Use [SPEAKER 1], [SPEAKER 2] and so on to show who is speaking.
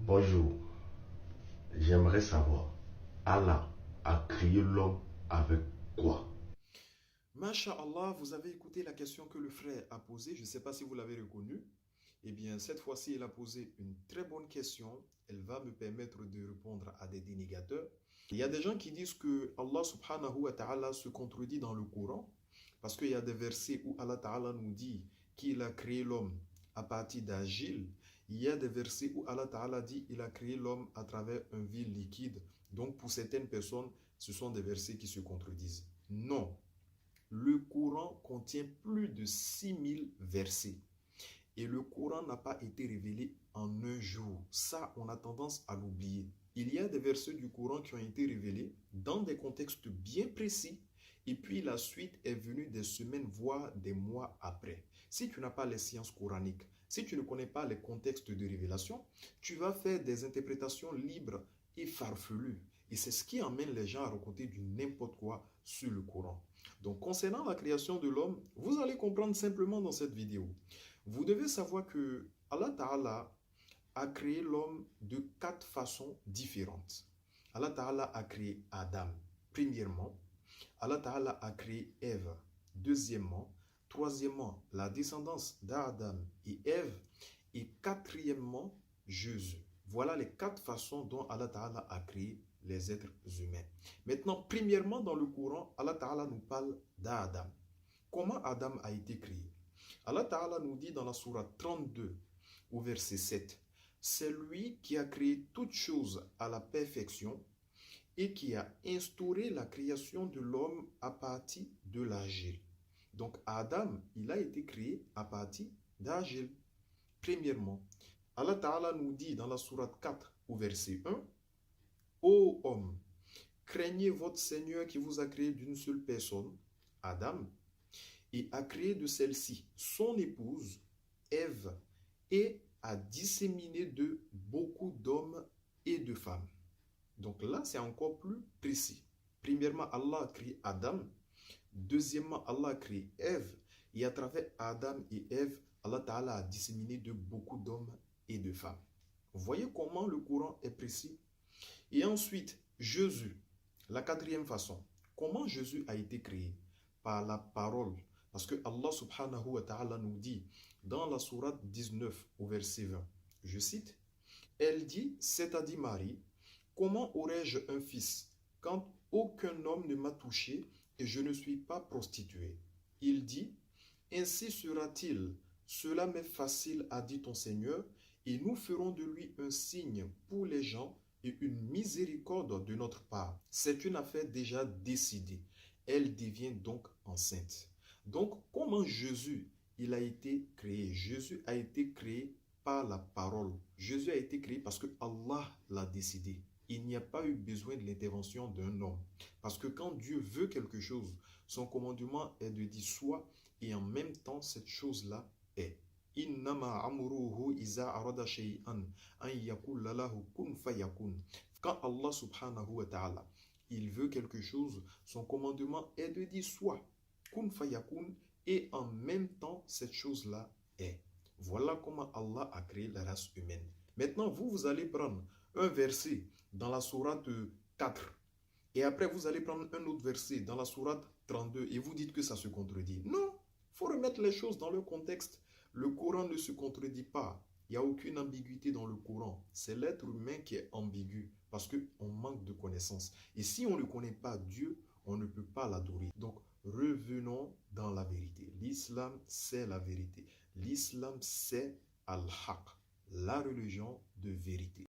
[SPEAKER 1] Bonjour, j'aimerais savoir, Allah a créé l'homme avec quoi?
[SPEAKER 2] Masha'Allah, vous avez écouté la question que le frère a posée. Je ne sais pas si vous l'avez reconnue. Eh bien, cette fois-ci, il a posé une très bonne question. Elle va me permettre de répondre à des dénégateurs. Il y a des gens qui disent que Allah subhanahu wa ta'ala se contredit dans le Coran parce qu'il y a des versets où Allah ta'ala nous dit qu'il a créé l'homme à partir d'argile. Il y a des versets où Allah ta'ala dit qu'il a créé l'homme à travers un vil liquide. Donc, pour certaines personnes, ce sont des versets qui se contredisent. Non. Le Coran contient plus de 6000 versets. Et le Coran n'a pas été révélé en un jour. Ça, on a tendance à l'oublier. Il y a des versets du Coran qui ont été révélés dans des contextes bien précis. Et puis la suite est venue des semaines, voire des mois après. Si tu n'as pas les sciences coraniques, si tu ne connais pas les contextes de révélation, tu vas faire des interprétations libres et farfelues. Et c'est ce qui emmène les gens à raconter du n'importe quoi sur le Coran. Donc concernant la création de l'homme, vous allez comprendre simplement dans cette vidéo. Vous devez savoir que Allah Ta'ala a créé l'homme de 4 façons différentes. Allah Ta'ala a créé Adam, premièrement. Allah Ta'ala a créé Ève, deuxièmement. Troisièmement, la descendance d'Adam et Ève. Et quatrièmement, Jésus. Voilà les 4 façons dont Allah Ta'ala a créé les êtres humains. Maintenant, premièrement, dans le Coran, Allah Ta'ala nous parle d'Adam. Comment Adam a été créé? Allah Ta'ala nous dit dans la sourate 32, au verset 7, c'est lui qui a créé toutes choses à la perfection et qui a instauré la création de l'homme à partir de l'argile. Donc Adam, il a été créé à partir d'argile. Premièrement, Allah Ta'ala nous dit dans la sourate 4, au verset 1, ô homme, craignez votre Seigneur qui vous a créé d'une seule personne, Adam, et a créé de celle-ci son épouse, Ève, et a disséminé d'eux beaucoup d'hommes et de femmes. Donc là, c'est encore plus précis. Premièrement, Allah a créé Adam. Deuxièmement, Allah a créé Ève. Et à travers Adam et Ève, Allah Ta'ala a disséminé de beaucoup d'hommes et de femmes. Vous voyez comment le Coran est précis? Et ensuite, Jésus, la quatrième façon. Comment Jésus a été créé? Par la parole. Parce que Allah subhanahu wa ta'ala nous dit dans la sourate 19 au verset 20, je cite, elle dit, c'est-à-dire Marie, comment aurais-je un fils quand aucun homme ne m'a touché et je ne suis pas prostituée? Il dit, ainsi sera-t-il, cela m'est facile, a dit ton Seigneur, et nous ferons de lui un signe pour les gens et une miséricorde de notre part. C'est une affaire déjà décidée. Elle devient donc enceinte. Donc, comment Jésus, il a été créé? Jésus a été créé par la parole. Jésus a été créé parce que Allah l'a décidé. Il n'y a pas eu besoin de l'intervention d'un homme. Parce que quand Dieu veut quelque chose, son commandement est de dire soit, et en même temps, cette chose-là est. Innama amruhu iza arada shay'an an yakula lahu kun fayakun. Quand Allah subhanahu wa ta'ala, il veut quelque chose, son commandement est de dire soit, kun fayakun, et en même temps, cette chose-là est. Voilà comment Allah a créé la race humaine. Maintenant, vous allez prendre un verset dans la sourate 4 et après vous allez prendre un autre verset dans la sourate 32 et vous dites que ça se contredit. Non, il faut remettre les choses dans le contexte. Le Coran ne se contredit pas. Il n'y a aucune ambiguïté dans le Coran. C'est l'être humain qui est ambigu parce qu'on manque de connaissances. Et si on ne connaît pas Dieu, on ne peut pas l'adorer. Donc, revenons dans la vérité. L'islam, c'est la vérité. L'islam, c'est Al-Haq, la religion de vérité.